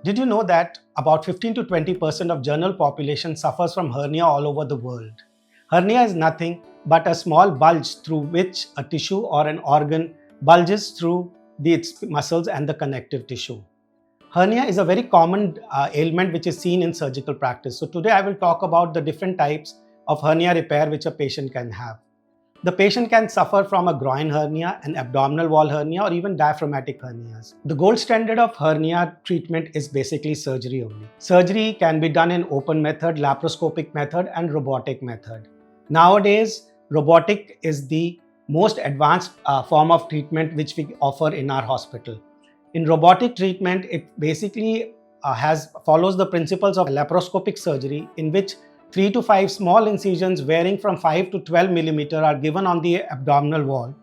Did you know that about 15 to 20% of general population suffers from hernia all over the world? Hernia is nothing but a small bulge through which a tissue or an organ bulges through its muscles and the connective tissue. Hernia is a very common ailment which is seen in surgical practice. So today I will talk about the different types of hernia repair which a patient can have. The patient can suffer from a groin hernia, an abdominal wall hernia, or even diaphragmatic hernias. The gold standard of hernia treatment is basically surgery only. Surgery can be done in open method, laparoscopic method, and robotic method. Nowadays, robotic is the most advanced form of treatment which we offer in our hospital. In robotic treatment, it basically follows the principles of laparoscopic surgery, in which 3 to 5 small incisions varying from 5 to 12 millimeter are given on the abdominal wall,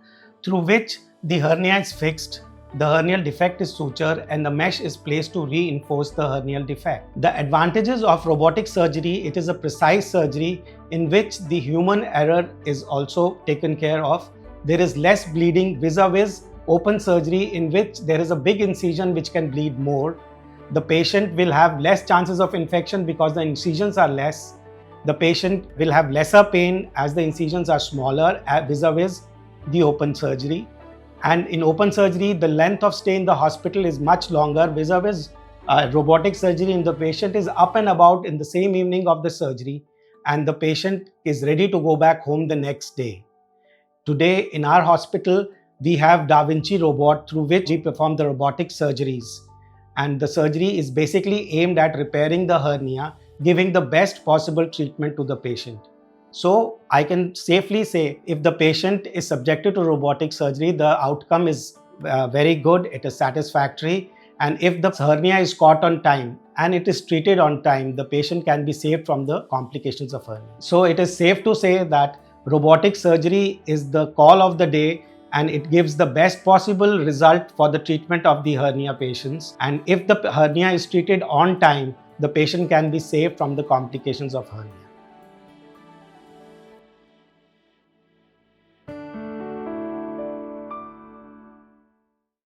through which the hernia is fixed, the hernial defect is sutured, and the mesh is placed to reinforce the hernial defect. The advantages of robotic surgery: it is a precise surgery in which the human error is also taken care of. There is less bleeding vis-a-vis open surgery, in which there is a big incision which can bleed more. The patient will have less chances of infection because the incisions are less. The patient will have lesser pain as the incisions are smaller vis-a-vis the open surgery. And in open surgery, the length of stay in the hospital is much longer vis-a-vis robotic surgery, and the patient is up and about in the same evening of the surgery, and the patient is ready to go back home the next day. Today in our hospital, we have Vinci robot through which we perform the robotic surgeries. And the surgery is basically aimed at repairing the hernia, giving the best possible treatment to the patient. So I can safely say, if the patient is subjected to robotic surgery, the outcome is very good, it is satisfactory. And if the hernia is caught on time and it is treated on time, the patient can be saved from the complications of hernia. So it is safe to say that robotic surgery is the call of the day, and it gives the best possible result for the treatment of the hernia patients. And if the hernia is treated on time, the patient can be saved from the complications of hernia.